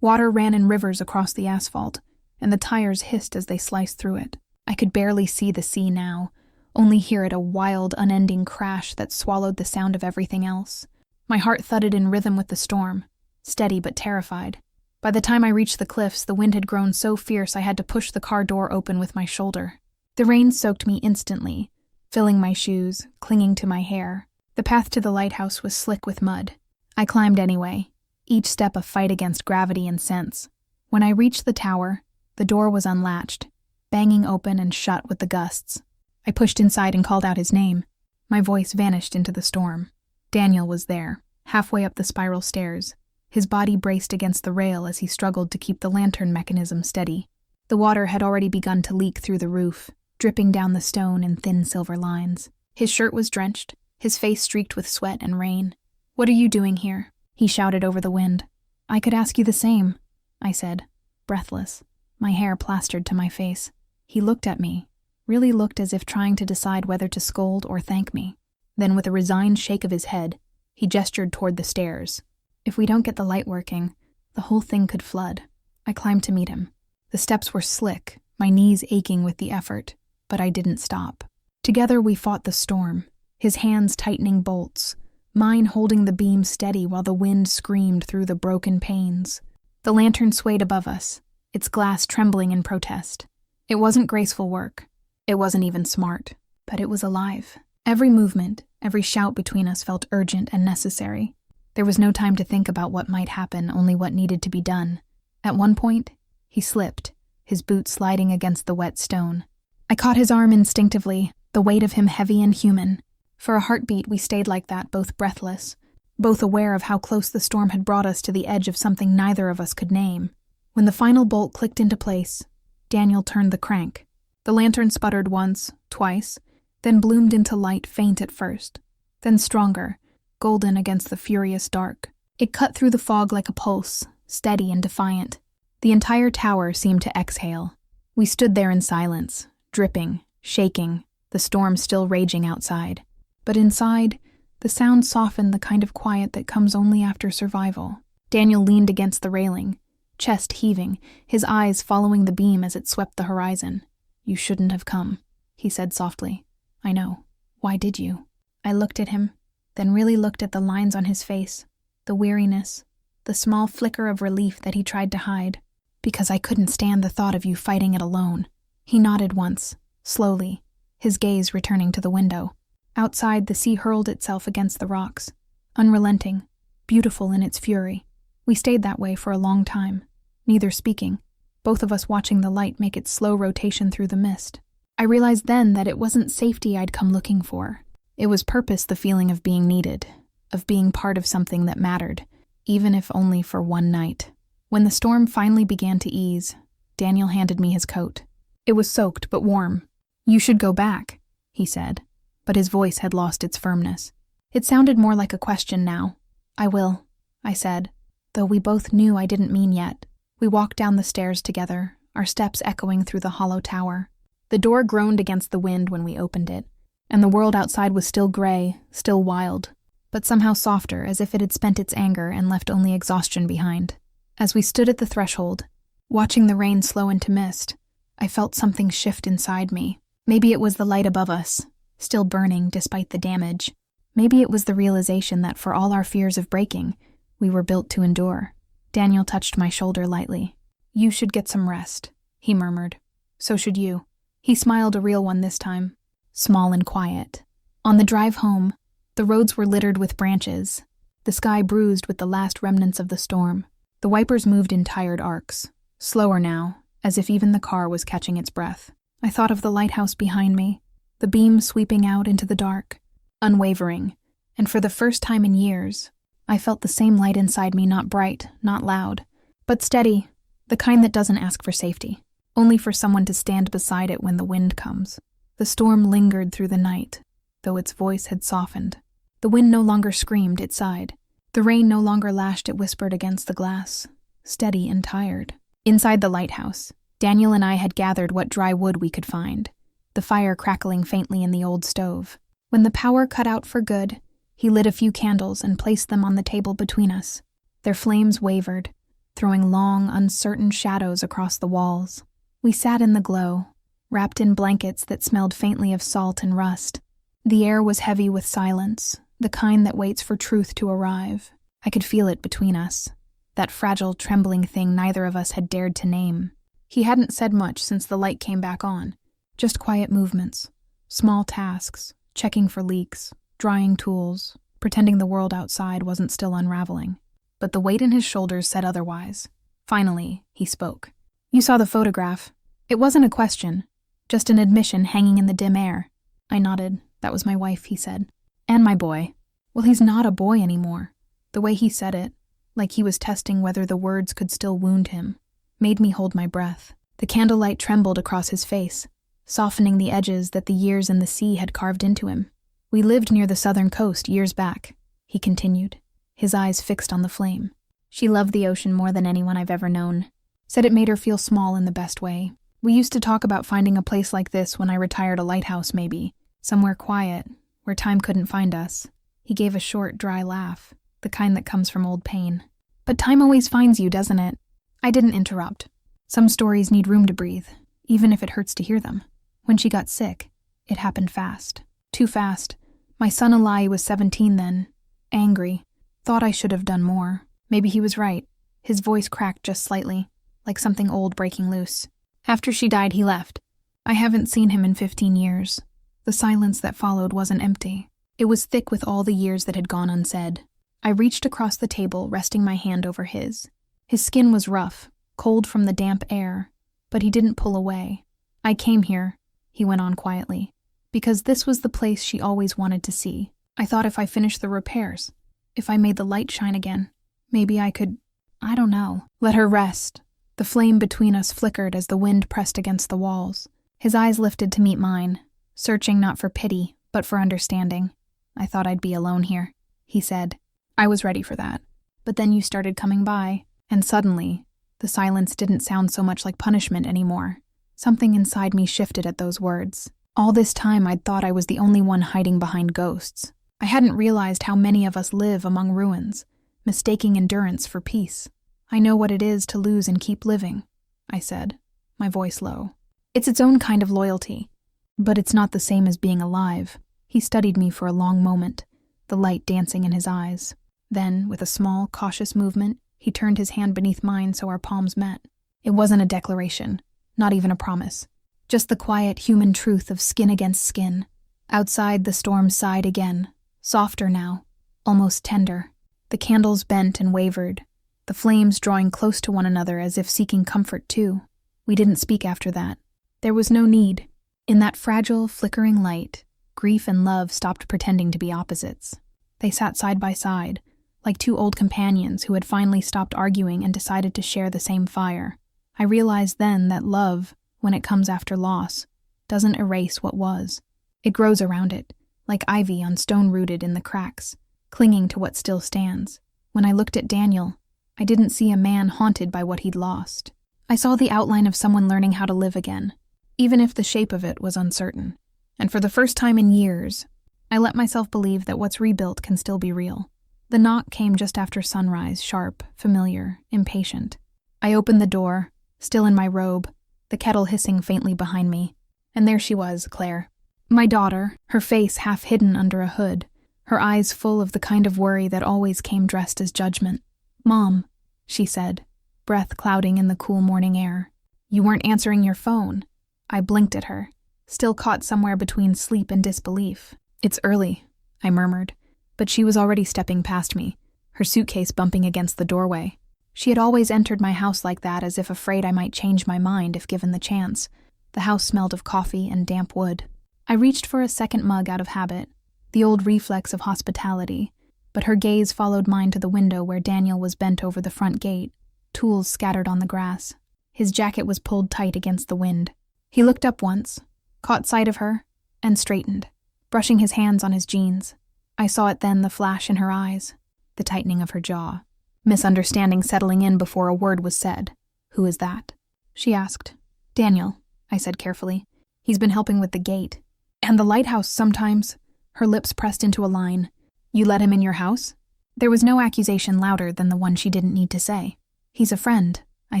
Water ran in rivers across the asphalt, and the tires hissed as they sliced through it. I could barely see the sea now, only hear it a wild, unending crash that swallowed the sound of everything else. My heart thudded in rhythm with the storm, steady but terrified. By the time I reached the cliffs, the wind had grown so fierce I had to push the car door open with my shoulder. The rain soaked me instantly, filling my shoes, clinging to my hair. The path to the lighthouse was slick with mud. I climbed anyway, each step a fight against gravity and sense. When I reached the tower, the door was unlatched, banging open and shut with the gusts. I pushed inside and called out his name. My voice vanished into the storm. Daniel was there, halfway up the spiral stairs. His body braced against the rail as he struggled to keep the lantern mechanism steady. The water had already begun to leak through the roof, dripping down the stone in thin silver lines. His shirt was drenched, his face streaked with sweat and rain. "What are you doing here?" he shouted over the wind. "I could ask you the same," I said, breathless, my hair plastered to my face. He looked at me, really looked as if trying to decide whether to scold or thank me. Then, with a resigned shake of his head, he gestured toward the stairs. If we don't get the light working, the whole thing could flood. I climbed to meet him. The steps were slick, my knees aching with the effort, but I didn't stop. Together we fought the storm, his hands tightening bolts, mine holding the beam steady while the wind screamed through the broken panes. The lantern swayed above us, its glass trembling in protest. It wasn't graceful work. It wasn't even smart, but it was alive. Every movement, every shout between us felt urgent and necessary. There was no time to think about what might happen, only what needed to be done. At one point, he slipped, his boot sliding against the wet stone. I caught his arm instinctively, the weight of him heavy and human. For a heartbeat, we stayed like that, both breathless, both aware of how close the storm had brought us to the edge of something neither of us could name. When the final bolt clicked into place, Daniel turned the crank. The lantern sputtered once, twice, then bloomed into light faint at first, then stronger, golden against the furious dark. It cut through the fog like a pulse, steady and defiant. The entire tower seemed to exhale. We stood there in silence, dripping, shaking, the storm still raging outside. But inside, the sound softened, the kind of quiet that comes only after survival. Daniel leaned against the railing, chest heaving, his eyes following the beam as it swept the horizon. "You shouldn't have come," he said softly. "I know. Why did you?" I looked at him, then really looked at the lines on his face, the weariness, the small flicker of relief that he tried to hide. "Because I couldn't stand the thought of you fighting it alone." He nodded once, slowly, his gaze returning to the window. Outside, the sea hurled itself against the rocks, unrelenting, beautiful in its fury. We stayed that way for a long time, neither speaking, both of us watching the light make its slow rotation through the mist. I realized then that it wasn't safety I'd come looking for. It was purpose, the feeling of being needed, of being part of something that mattered, even if only for one night. When the storm finally began to ease, Daniel handed me his coat. It was soaked but warm. "You should go back," he said, but his voice had lost its firmness. It sounded more like a question now. "I will," I said, though we both knew I didn't mean yet. We walked down the stairs together, our steps echoing through the hollow tower. The door groaned against the wind when we opened it, and the world outside was still gray, still wild, but somehow softer, as if it had spent its anger and left only exhaustion behind. As we stood at the threshold, watching the rain slow into mist, I felt something shift inside me. Maybe it was the light above us, still burning despite the damage. Maybe it was the realization that for all our fears of breaking, we were built to endure. Daniel touched my shoulder lightly. "You should get some rest," he murmured. "So should you." He smiled, a real one this time, small and quiet. On the drive home, the roads were littered with branches, the sky bruised with the last remnants of the storm. The wipers moved in tired arcs, slower now, as if even the car was catching its breath. I thought of the lighthouse behind me, the beam sweeping out into the dark, unwavering, and for the first time in years, I felt the same light inside me, not bright, not loud, but steady, the kind that doesn't ask for safety, only for someone to stand beside it when the wind comes. The storm lingered through the night, though its voice had softened. The wind no longer screamed, it sighed. The rain no longer lashed, it whispered against the glass, steady and tired. Inside the lighthouse, Daniel and I had gathered what dry wood we could find, the fire crackling faintly in the old stove. When the power cut out for good, he lit a few candles and placed them on the table between us. Their flames wavered, throwing long, uncertain shadows across the walls. We sat in the glow, wrapped in blankets that smelled faintly of salt and rust. The air was heavy with silence, the kind that waits for truth to arrive. I could feel it between us, that fragile, trembling thing neither of us had dared to name. He hadn't said much since the light came back on, just quiet movements, small tasks, checking for leaks, drying tools, pretending the world outside wasn't still unraveling. But the weight in his shoulders said otherwise. Finally, he spoke. "You saw the photograph." It wasn't a question, just an admission hanging in the dim air. I nodded. "That was my wife," he said. "And my boy." Well, he's not a boy anymore. The way he said it, like he was testing whether the words could still wound him, made me hold my breath. The candlelight trembled across his face, softening the edges that the years in the sea had carved into him. "We lived near the southern coast years back," he continued, his eyes fixed on the flame. "She loved the ocean more than anyone I've ever known. Said it made her feel small in the best way. We used to talk about finding a place like this when I retired, a lighthouse maybe, somewhere quiet, where time couldn't find us." He gave a short, dry laugh, the kind that comes from old pain. "But time always finds you, doesn't it?" I didn't interrupt. Some stories need room to breathe, even if it hurts to hear them. When she got sick, it happened fast. Too fast. My son Eli was 17 then, angry, thought I should have done more. Maybe he was right. His voice cracked just slightly, like something old breaking loose. After she died, he left. I haven't seen him in 15 years. The silence that followed wasn't empty. It was thick with all the years that had gone unsaid. I reached across the table, resting my hand over his. His skin was rough, cold from the damp air, but he didn't pull away. "I came here," he went on quietly, "because this was the place she always wanted to see. I thought if I finished the repairs, if I made the light shine again, maybe I could, I don't know, let her rest." The flame between us flickered as the wind pressed against the walls. His eyes lifted to meet mine, searching not for pity, but for understanding. "I thought I'd be alone here," he said. "I was ready for that. But then you started coming by, and suddenly, the silence didn't sound so much like punishment anymore. Something inside me shifted at those words. All this time I'd thought I was the only one hiding behind ghosts. I hadn't realized how many of us live among ruins, mistaking endurance for peace. "I know what it is to lose and keep living," I said, my voice low. "It's its own kind of loyalty, but it's not the same as being alive." He studied me for a long moment, the light dancing in his eyes. Then, with a small, cautious movement, he turned his hand beneath mine so our palms met. It wasn't a declaration, not even a promise, just the quiet human truth of skin against skin. Outside, the storm sighed again, softer now, almost tender. The candles bent and wavered, the flames drawing close to one another as if seeking comfort too. We didn't speak after that. There was no need. In that fragile, flickering light, grief and love stopped pretending to be opposites. They sat side by side, like two old companions who had finally stopped arguing and decided to share the same fire. I realized then that love, when it comes after loss, doesn't erase what was. It grows around it, like ivy on stone rooted in the cracks, clinging to what still stands. When I looked at Daniel, I didn't see a man haunted by what he'd lost. I saw the outline of someone learning how to live again, even if the shape of it was uncertain. And for the first time in years, I let myself believe that what's rebuilt can still be real. The knock came just after sunrise, sharp, familiar, impatient. I opened the door, still in my robe, the kettle hissing faintly behind me. And there she was, Claire. My daughter, her face half hidden under a hood, her eyes full of the kind of worry that always came dressed as judgment. "Mom," she said, breath clouding in the cool morning air. "You weren't answering your phone." I blinked at her, still caught somewhere between sleep and disbelief. "It's early," I murmured, but she was already stepping past me, her suitcase bumping against the doorway. She had always entered my house like that, as if afraid I might change my mind if given the chance. The house smelled of coffee and damp wood. I reached for a second mug out of habit, the old reflex of hospitality, but her gaze followed mine to the window where Daniel was bent over the front gate, tools scattered on the grass. His jacket was pulled tight against the wind. He looked up once, caught sight of her, and straightened, brushing his hands on his jeans. I saw it then, the flash in her eyes, the tightening of her jaw. Misunderstanding settling in before a word was said. "Who is that?" she asked. "Daniel," I said carefully. "He's been helping with the gate. And the lighthouse sometimes." Her lips pressed into a line. "You let him in your house?" There was no accusation louder than the one she didn't need to say. "He's a friend," I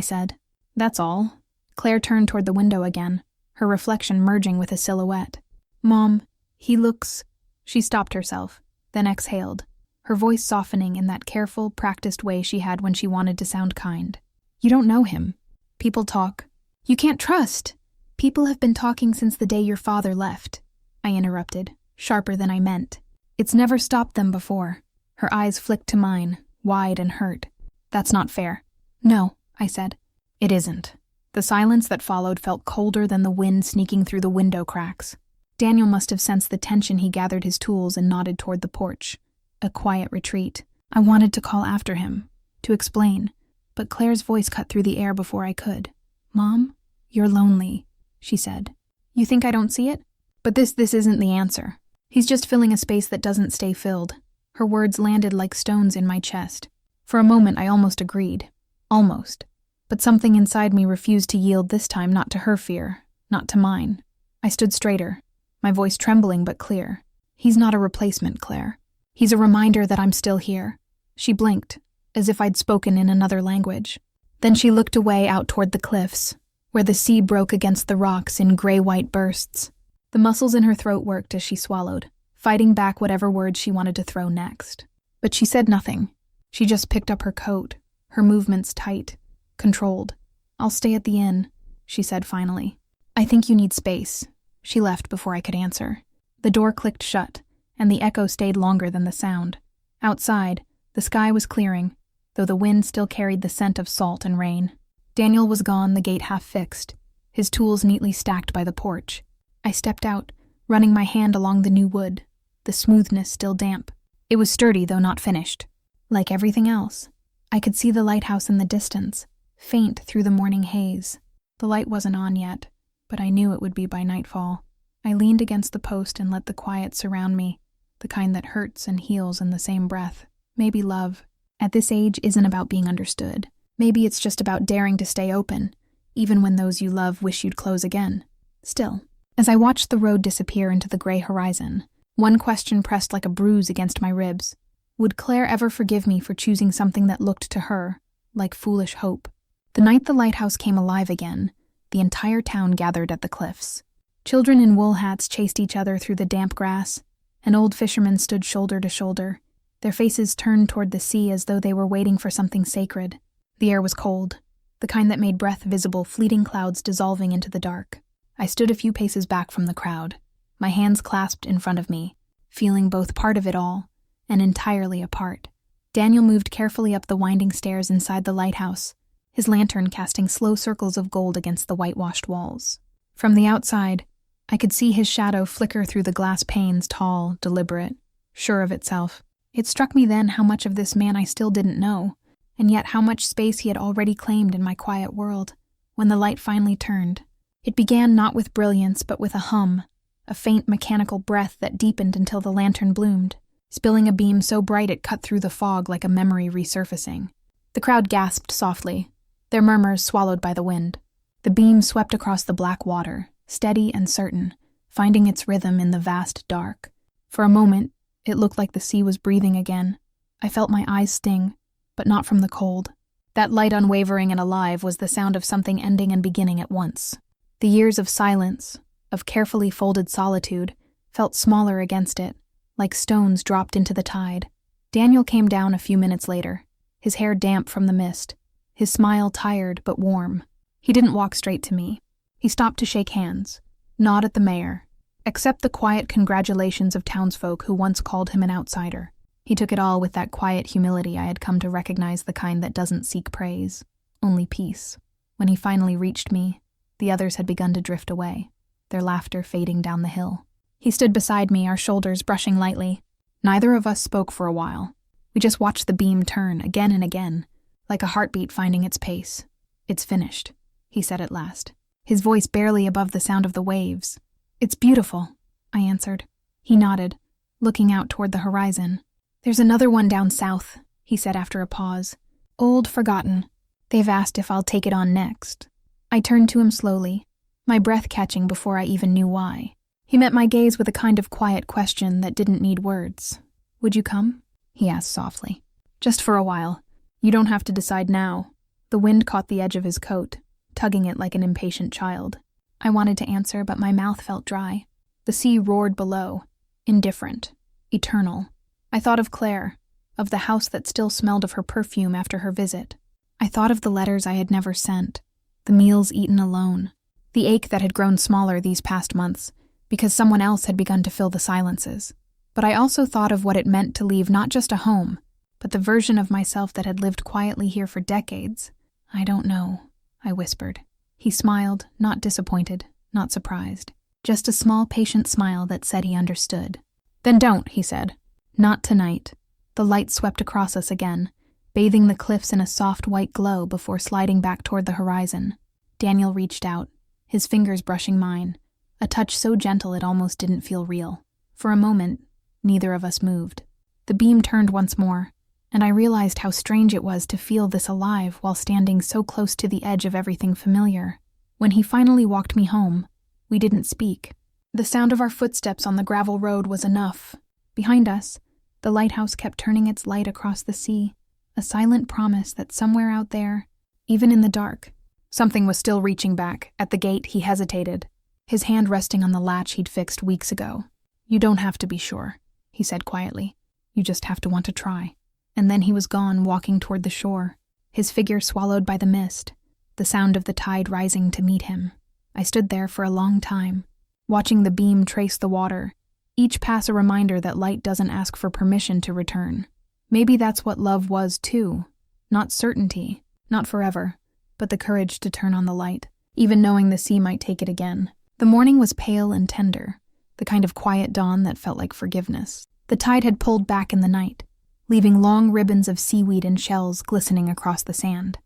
said. "That's all." Claire turned toward the window again, her reflection merging with a silhouette. "Mom, he looks—" She stopped herself, then exhaled, her voice softening in that careful, practiced way she had when she wanted to sound kind. "You don't know him. People talk. You can't trust. People have been talking since the day your father left," I interrupted, sharper than I meant. "It's never stopped them before." Her eyes flicked to mine, wide and hurt. "That's not fair." "No," I said. "It isn't." The silence that followed felt colder than the wind sneaking through the window cracks. Daniel must have sensed the tension. He gathered his tools and nodded toward the porch. A quiet retreat. I wanted to call after him, to explain, but Claire's voice cut through the air before I could. "Mom, you're lonely," she said. "You think I don't see it? But this isn't the answer. He's just filling a space that doesn't stay filled." Her words landed like stones in my chest. For a moment I almost agreed. Almost. But something inside me refused to yield this time, not to her fear, not to mine. I stood straighter, my voice trembling but clear. "He's not a replacement, Claire. He's a reminder that I'm still here." She blinked, as if I'd spoken in another language. Then she looked away out toward the cliffs, where the sea broke against the rocks in gray-white bursts. The muscles in her throat worked as she swallowed, fighting back whatever words she wanted to throw next. But she said nothing. She just picked up her coat, her movements tight, controlled. "I'll stay at the inn," she said finally. "I think you need space." She left before I could answer. The door clicked shut, and the echo stayed longer than the sound. Outside, the sky was clearing, though the wind still carried the scent of salt and rain. Daniel was gone, the gate half fixed, his tools neatly stacked by the porch. I stepped out, running my hand along the new wood, the smoothness still damp. It was sturdy, though not finished. Like everything else, I could see the lighthouse in the distance, faint through the morning haze. The light wasn't on yet, but I knew it would be by nightfall. I leaned against the post and let the quiet surround me, the kind that hurts and heals in the same breath. Maybe love, at this age, isn't about being understood. Maybe it's just about daring to stay open, even when those you love wish you'd close again. Still, as I watched the road disappear into the gray horizon, one question pressed like a bruise against my ribs. Would Claire ever forgive me for choosing something that looked to her like foolish hope? The night the lighthouse came alive again, the entire town gathered at the cliffs. Children in wool hats chased each other through the damp grass, and old fishermen stood shoulder to shoulder, their faces turned toward the sea as though they were waiting for something sacred. The air was cold, the kind that made breath visible, fleeting clouds dissolving into the dark. I stood a few paces back from the crowd, my hands clasped in front of me, feeling both part of it all and entirely apart. Daniel moved carefully up the winding stairs inside the lighthouse, his lantern casting slow circles of gold against the whitewashed walls. From the outside, I could see his shadow flicker through the glass panes, tall, deliberate, sure of itself. It struck me then how much of this man I still didn't know, and yet how much space he had already claimed in my quiet world. When the light finally turned, it began not with brilliance but with a hum, a faint mechanical breath that deepened until the lantern bloomed, spilling a beam so bright it cut through the fog like a memory resurfacing. The crowd gasped softly, their murmurs swallowed by the wind. The beam swept across the black water, steady and certain, finding its rhythm in the vast dark. For a moment, it looked like the sea was breathing again. I felt my eyes sting, but not from the cold. That light unwavering and alive was the sound of something ending and beginning at once. The years of silence, of carefully folded solitude, felt smaller against it, like stones dropped into the tide. Daniel came down a few minutes later, his hair damp from the mist, his smile tired but warm. He didn't walk straight to me. He stopped to shake hands, nod at the mayor, accept the quiet congratulations of townsfolk who once called him an outsider. He took it all with that quiet humility I had come to recognize, the kind that doesn't seek praise, only peace. When he finally reached me, the others had begun to drift away, their laughter fading down the hill. He stood beside me, our shoulders brushing lightly. Neither of us spoke for a while, We just watched the beam turn again and again, like a heartbeat finding its pace. "It's finished," he said at last, his voice barely above the sound of the waves. "It's beautiful," I answered. He nodded, looking out toward the horizon. "There's another one down south," he said after a pause. "Old, forgotten. They've asked if I'll take it on next." I turned to him slowly, my breath catching before I even knew why. He met my gaze with a kind of quiet question that didn't need words. "Would you come?" he asked softly. "Just for a while. You don't have to decide now." The wind caught the edge of his coat, tugging it like an impatient child. I wanted to answer, but my mouth felt dry. The sea roared below, indifferent, eternal. I thought of Claire, of the house that still smelled of her perfume after her visit. I thought of the letters I had never sent, the meals eaten alone, the ache that had grown smaller these past months, because someone else had begun to fill the silences. But I also thought of what it meant to leave not just a home, but the version of myself that had lived quietly here for decades. "I don't know," I whispered. He smiled, not disappointed, not surprised. Just a small, patient smile that said he understood. "Then don't," he said. "Not tonight." The light swept across us again, bathing the cliffs in a soft white glow before sliding back toward the horizon. Daniel reached out, his fingers brushing mine, a touch so gentle it almost didn't feel real. For a moment, neither of us moved. The beam turned once more, and I realized how strange it was to feel this alive while standing so close to the edge of everything familiar. When he finally walked me home, we didn't speak. The sound of our footsteps on the gravel road was enough. Behind us, the lighthouse kept turning its light across the sea, a silent promise that somewhere out there, even in the dark, something was still reaching back. At the gate, he hesitated, his hand resting on the latch he'd fixed weeks ago. "You don't have to be sure," he said quietly. "You just have to want to try." And then he was gone, walking toward the shore, his figure swallowed by the mist, the sound of the tide rising to meet him. I stood there for a long time, watching the beam trace the water, each pass a reminder that light doesn't ask for permission to return. Maybe that's what love was too. Not certainty, not forever, but the courage to turn on the light, even knowing the sea might take it again. The morning was pale and tender, the kind of quiet dawn that felt like forgiveness. The tide had pulled back in the night, leaving long ribbons of seaweed and shells glistening across the sand.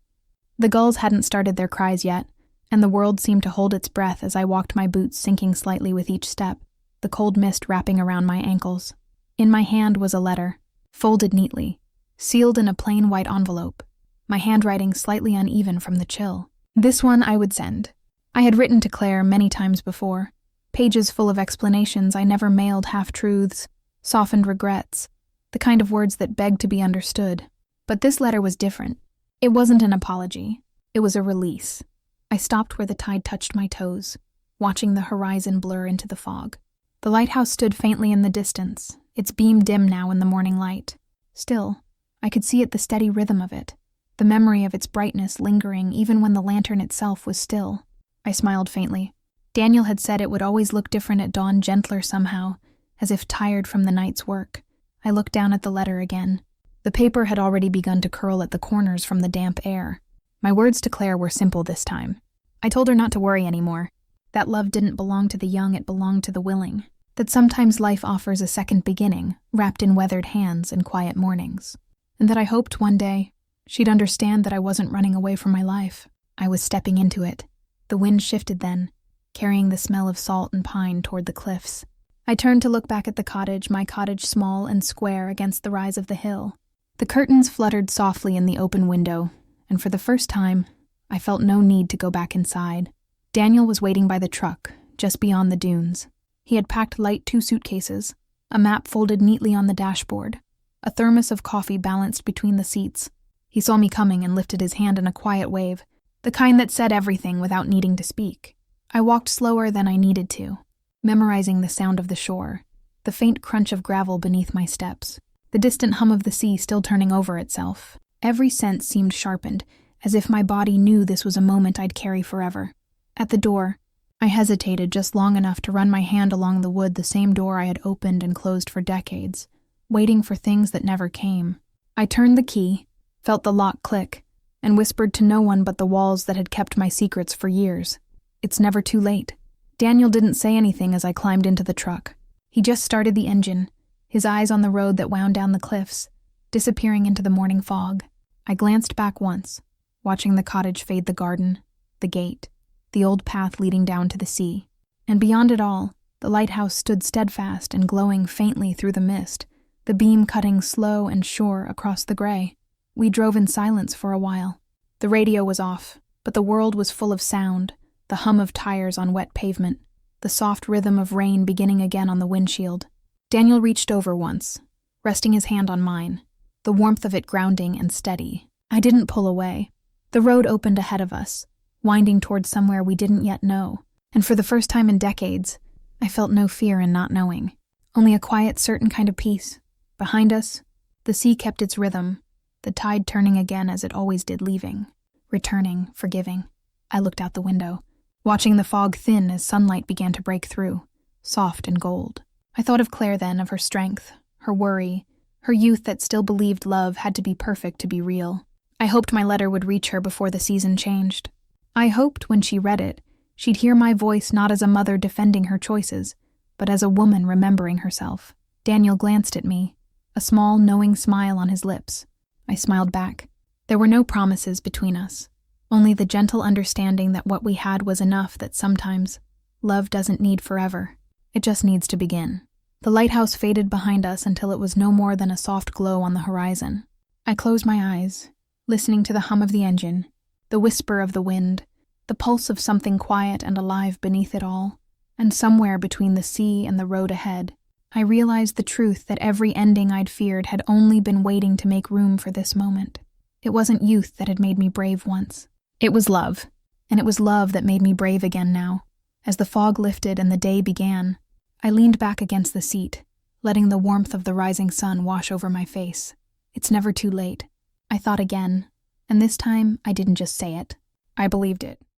The gulls hadn't started their cries yet, and the world seemed to hold its breath as I walked, my boots sinking slightly with each step, the cold mist wrapping around my ankles. In my hand was a letter, folded neatly, sealed in a plain white envelope, my handwriting slightly uneven from the chill. This one I would send. I had written to Claire many times before, pages full of explanations I never mailed, half-truths, softened regrets, the kind of words that begged to be understood. But this letter was different. It wasn't an apology. It was a release. I stopped where the tide touched my toes, watching the horizon blur into the fog. The lighthouse stood faintly in the distance, its beam dim now in the morning light. Still, I could see the steady rhythm of it, the memory of its brightness lingering even when the lantern itself was still. I smiled faintly. Daniel had said it would always look different at dawn, gentler somehow, as if tired from the night's work. I looked down at the letter again. The paper had already begun to curl at the corners from the damp air. My words to Claire were simple this time. I told her not to worry anymore, that love didn't belong to the young, it belonged to the willing, that sometimes life offers a second beginning, wrapped in weathered hands and quiet mornings, and that I hoped one day she'd understand that I wasn't running away from my life. I was stepping into it. The wind shifted then, carrying the smell of salt and pine toward the cliffs. I turned to look back at the cottage, my cottage small and square against the rise of the hill. The curtains fluttered softly in the open window, and for the first time, I felt no need to go back inside. Daniel was waiting by the truck, just beyond the dunes. He had packed light 2 suitcases, a map folded neatly on the dashboard, a thermos of coffee balanced between the seats. He saw me coming and lifted his hand in a quiet wave, the kind that said everything without needing to speak. I walked slower than I needed to, memorizing the sound of the shore, the faint crunch of gravel beneath my steps, the distant hum of the sea still turning over itself. Every sense seemed sharpened, as if my body knew this was a moment I'd carry forever. At the door, I hesitated just long enough to run my hand along the wood, the same door I had opened and closed for decades, waiting for things that never came. I turned the key, felt the lock click, and whispered to no one but the walls that had kept my secrets for years. It's never too late. Daniel didn't say anything as I climbed into the truck. He just started the engine, his eyes on the road that wound down the cliffs, disappearing into the morning fog. I glanced back once, watching the cottage fade, the garden, the gate, the old path leading down to the sea. And beyond it all, the lighthouse stood steadfast and glowing faintly through the mist, the beam cutting slow and sure across the gray. We drove in silence for a while. The radio was off, but the world was full of sound, the hum of tires on wet pavement, the soft rhythm of rain beginning again on the windshield. Daniel reached over once, resting his hand on mine, the warmth of it grounding and steady. I didn't pull away. The road opened ahead of us, winding towards somewhere we didn't yet know, and for the first time in decades, I felt no fear in not knowing, only a quiet, certain kind of peace. Behind us, the sea kept its rhythm, the tide turning again as it always did, leaving, returning, forgiving. I looked out the window, watching the fog thin as sunlight began to break through, soft and gold. I thought of Claire then, of her strength, her worry, her youth that still believed love had to be perfect to be real. I hoped my letter would reach her before the season changed. I hoped when she read it, she'd hear my voice not as a mother defending her choices, but as a woman remembering herself. Daniel glanced at me, a small, knowing smile on his lips. I smiled back. There were no promises between us, only the gentle understanding that what we had was enough, that sometimes love doesn't need forever. It just needs to begin. The lighthouse faded behind us until it was no more than a soft glow on the horizon. I closed my eyes, listening to the hum of the engine, the whisper of the wind, the pulse of something quiet and alive beneath it all. And somewhere between the sea and the road ahead, I realized the truth that every ending I'd feared had only been waiting to make room for this moment. It wasn't youth that had made me brave once. It was love, and it was love that made me brave again now. As the fog lifted and the day began, I leaned back against the seat, letting the warmth of the rising sun wash over my face. It's never too late. I thought again, and this time I didn't just say it. I believed it.